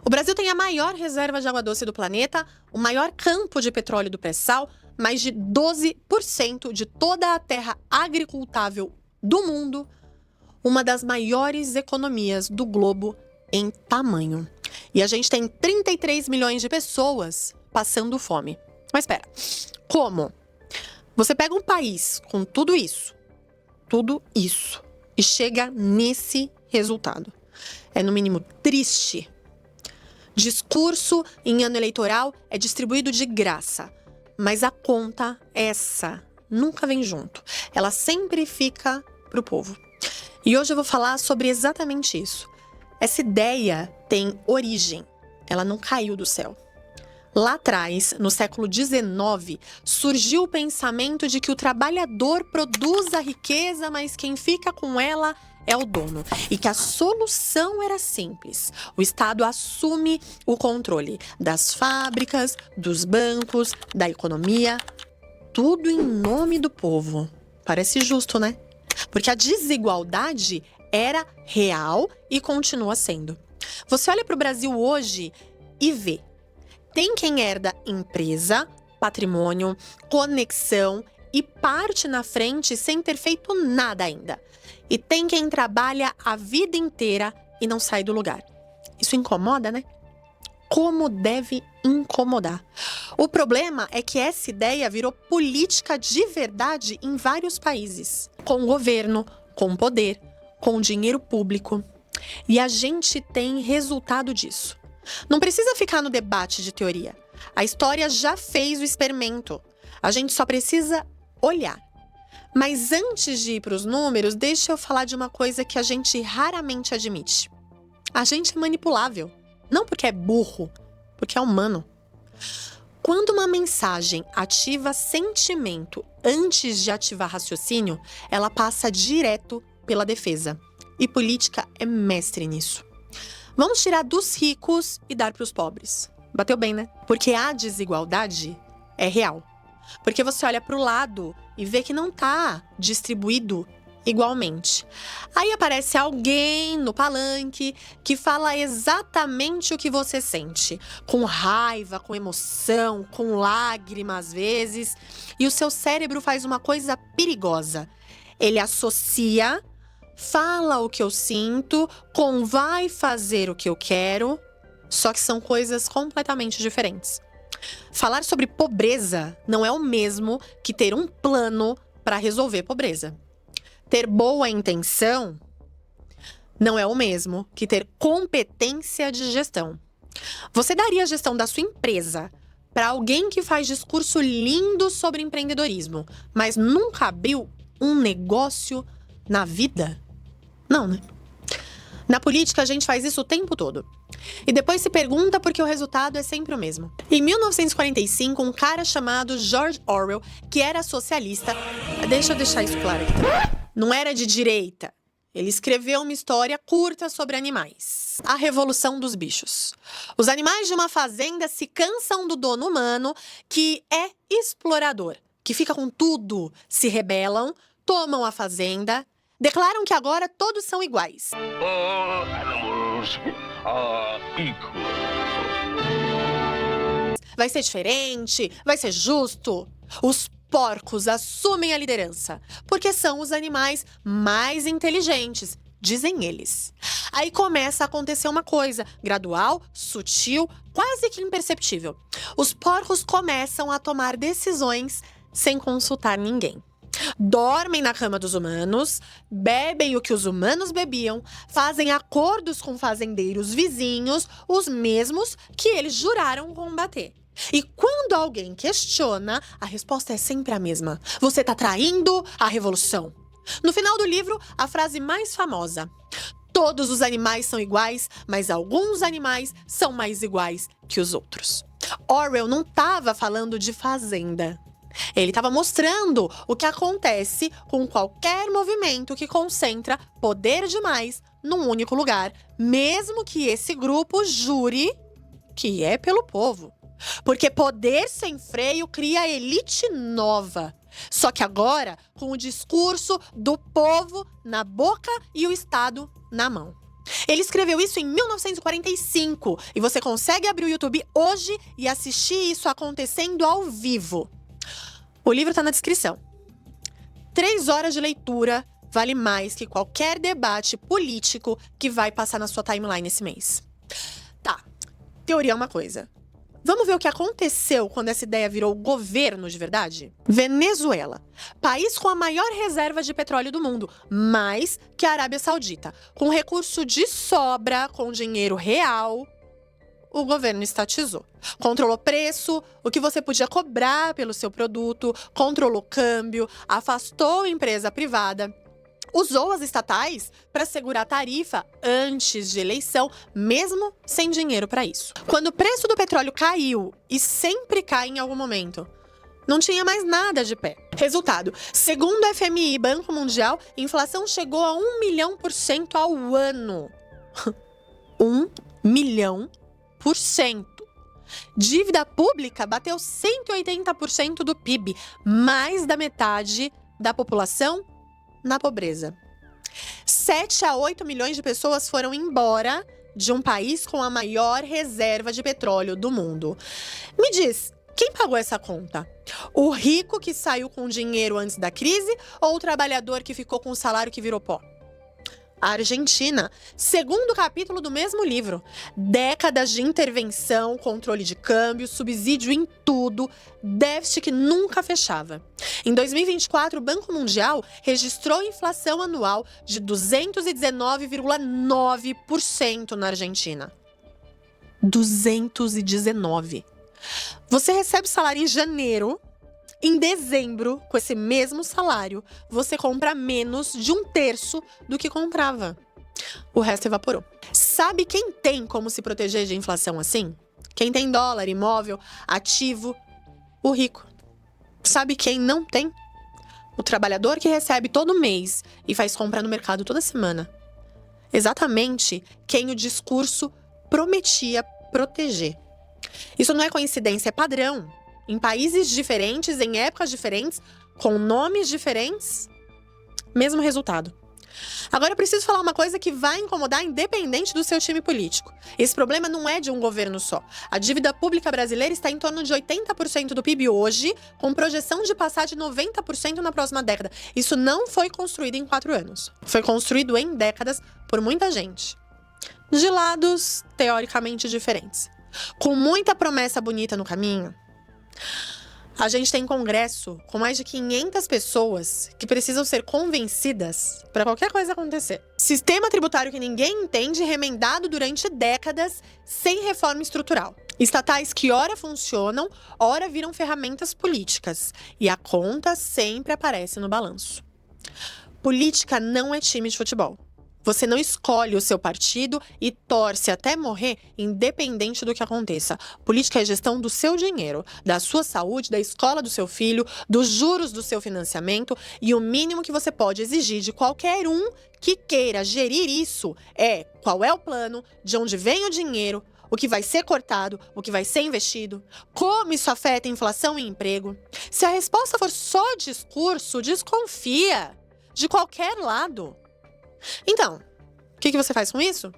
O Brasil tem a maior reserva de água doce do planeta, o maior campo de petróleo do pré-sal, mais de 12% de toda a terra agricultável do mundo, uma das maiores economias do globo em tamanho. E a gente tem 33 milhões de pessoas passando fome. Mas espera, como? Você pega um país com tudo isso, e chega nesse resultado. É no mínimo triste. Discurso em ano eleitoral é distribuído de graça, mas a conta, essa, nunca vem junto. Ela sempre fica pro povo. E hoje eu vou falar sobre exatamente isso. Essa ideia tem origem, ela não caiu do céu. Lá atrás, no século XIX, surgiu o pensamento de que o trabalhador produz a riqueza, mas quem fica com ela é o dono. E que a solução era simples. O Estado assume o controle das fábricas, dos bancos, da economia, tudo em nome do povo. Parece justo, né? Porque a desigualdade era real e continua sendo. Você olha para o Brasil hoje e vê. Tem quem herda empresa, patrimônio, conexão e parte na frente sem ter feito nada ainda. E tem quem trabalha a vida inteira e não sai do lugar. Isso incomoda, né? Como deve incomodar. O problema é que essa ideia virou política de verdade em vários países. Com governo, com poder, com dinheiro público. E a gente tem resultado disso. Não precisa ficar no debate de teoria. A história já fez o experimento. A gente só precisa olhar. Mas antes de ir para os números, deixa eu falar de uma coisa que a gente raramente admite. A gente é manipulável. Não porque é burro, porque é humano. Quando uma mensagem ativa sentimento antes de ativar raciocínio, ela passa direto pela defesa. E política é mestre nisso. Vamos tirar dos ricos e dar para os pobres. Bateu bem, né? Porque a desigualdade é real. Porque você olha para o lado e vê que não está distribuído igualmente. Aí aparece alguém no palanque que fala exatamente o que você sente. Com raiva, com emoção, com lágrimas às vezes. E o seu cérebro faz uma coisa perigosa. Ele associa, fala o que eu sinto, com vai fazer o que eu quero, só que são coisas completamente diferentes. Falar sobre pobreza não é o mesmo que ter um plano para resolver pobreza. Ter boa intenção não é o mesmo que ter competência de gestão. Você daria a gestão da sua empresa para alguém que faz discurso lindo sobre empreendedorismo, mas nunca abriu um negócio na vida? Não, né? Na política, a gente faz isso o tempo todo. E depois se pergunta por que o resultado é sempre o mesmo. Em 1945, um cara chamado George Orwell, que era socialista... Deixa eu deixar isso claro aqui também. Não era de direita. Ele escreveu uma história curta sobre animais. A Revolução dos Bichos. Os animais de uma fazenda se cansam do dono humano, que é explorador, que fica com tudo, se rebelam, tomam a fazenda... Declaram que agora todos são iguais. All animals are equal. Vai ser diferente, vai ser justo. Os porcos assumem a liderança, porque são os animais mais inteligentes, dizem eles. Aí começa a acontecer uma coisa, gradual, sutil, quase que imperceptível. Os porcos começam a tomar decisões sem consultar ninguém. Dormem na cama dos humanos, bebem o que os humanos bebiam, fazem acordos com fazendeiros vizinhos, os mesmos que eles juraram combater. E quando alguém questiona, a resposta é sempre a mesma. Você tá traindo a revolução. No final do livro, a frase mais famosa. Todos os animais são iguais, mas alguns animais são mais iguais que os outros. Orwell não estava falando de fazenda. Ele estava mostrando o que acontece com qualquer movimento que concentra poder demais num único lugar, mesmo que esse grupo jure que é pelo povo. Porque poder sem freio cria elite nova. Só que agora, com o discurso do povo na boca e o Estado na mão. Ele escreveu isso em 1945 e você consegue abrir o YouTube hoje e assistir isso acontecendo ao vivo. O livro tá na descrição. 3 horas de leitura vale mais que qualquer debate político que vai passar na sua timeline esse mês. Tá, teoria é uma coisa. Vamos ver o que aconteceu quando essa ideia virou governo de verdade? Venezuela, país com a maior reserva de petróleo do mundo, mais que a Arábia Saudita. Com recurso de sobra, com dinheiro real, o governo estatizou. Controlou preço, o que você podia cobrar pelo seu produto, controlou câmbio, afastou a empresa privada. Usou as estatais para segurar a tarifa antes de eleição, mesmo sem dinheiro para isso. Quando o preço do petróleo caiu, e sempre cai em algum momento, não tinha mais nada de pé. Resultado, segundo o FMI e Banco Mundial, a inflação chegou a 1 milhão% ao ano. 1 milhão%. Dívida pública bateu 180% do PIB, mais da metade da população na pobreza. 7 a 8 milhões de pessoas foram embora de um país com a maior reserva de petróleo do mundo. Me diz, quem pagou essa conta? O rico que saiu com dinheiro antes da crise ou o trabalhador que ficou com o salário que virou pó? A Argentina, segundo capítulo do mesmo livro. Décadas de intervenção, controle de câmbio, subsídio em tudo, déficit que nunca fechava. Em 2024, o Banco Mundial registrou inflação anual de 219,9% na Argentina. 219. Você recebe salário em janeiro. Em dezembro, com esse mesmo salário, você compra menos de 1/3 do que comprava. O resto evaporou. Sabe quem tem como se proteger de inflação assim? Quem tem dólar, imóvel, ativo? O rico. Sabe quem não tem? O trabalhador que recebe todo mês e faz compra no mercado toda semana. Exatamente quem o discurso prometia proteger. Isso não é coincidência, é padrão. Em países diferentes, em épocas diferentes, com nomes diferentes, mesmo resultado. Agora eu preciso falar uma coisa que vai incomodar independente do seu time político. Esse problema não é de um governo só. A dívida pública brasileira está em torno de 80% do PIB hoje, com projeção de passar de 90% na próxima década. Isso não foi construído em 4 anos. Foi construído em décadas por muita gente. De lados teoricamente diferentes. Com muita promessa bonita no caminho. A gente tem congresso com mais de 500 pessoas que precisam ser convencidas para qualquer coisa acontecer. Sistema tributário que ninguém entende, remendado durante décadas, sem reforma estrutural. Estatais que ora funcionam, ora viram ferramentas políticas. E a conta sempre aparece no balanço. Política não é time de futebol. Você não escolhe o seu partido e torce até morrer, independente do que aconteça. Política é gestão do seu dinheiro, da sua saúde, da escola do seu filho, dos juros do seu financiamento. E o mínimo que você pode exigir de qualquer um que queira gerir isso é qual é o plano, de onde vem o dinheiro, o que vai ser cortado, o que vai ser investido, como isso afeta a inflação e emprego. Se a resposta for só discurso, desconfia de qualquer lado. Então, o que você faz com isso?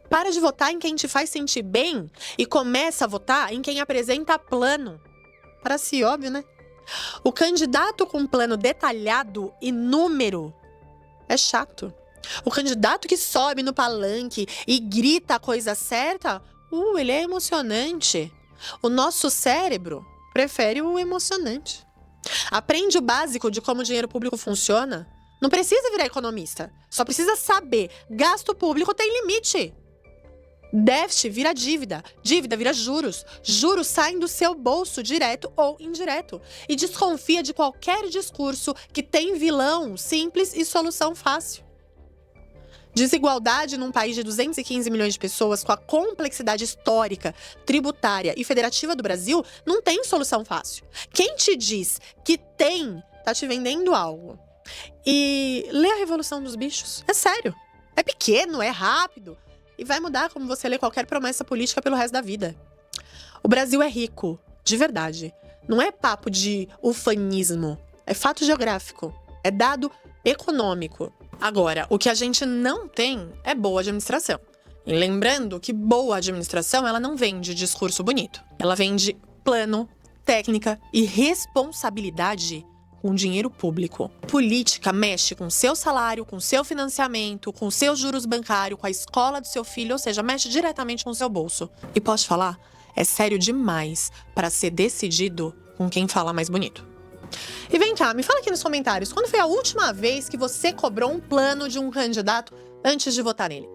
Para de votar em quem te faz sentir bem e começa a votar em quem apresenta plano. Parece óbvio, né? O candidato com plano detalhado e número é chato. O candidato que sobe no palanque e grita a coisa certa, ele é emocionante. O nosso cérebro prefere o emocionante. Aprende o básico de como o dinheiro público funciona. Não precisa virar economista, só precisa saber. Gasto público tem limite. Déficit vira dívida, dívida vira juros. Juros saem do seu bolso, direto ou indireto. E desconfia de qualquer discurso que tem vilão simples e solução fácil. Desigualdade num país de 215 milhões de pessoas, com a complexidade histórica, tributária e federativa do Brasil, não tem solução fácil. Quem te diz que tem, tá te vendendo algo. E lê a Revolução dos Bichos. É sério. É pequeno, é rápido. E vai mudar como você lê qualquer promessa política pelo resto da vida. O Brasil é rico, de verdade. Não é papo de ufanismo. É fato geográfico. É dado econômico. Agora, o que a gente não tem é boa administração. E lembrando que boa administração, ela não vende discurso bonito. Ela vende plano, técnica e responsabilidade com dinheiro público. Política mexe com seu salário, com seu financiamento, com seus juros bancários, com a escola do seu filho, ou seja, mexe diretamente com o seu bolso. E posso falar, é sério demais para ser decidido com quem fala mais bonito. E vem cá, me fala aqui nos comentários, quando foi a última vez que você cobrou um plano de um candidato antes de votar nele?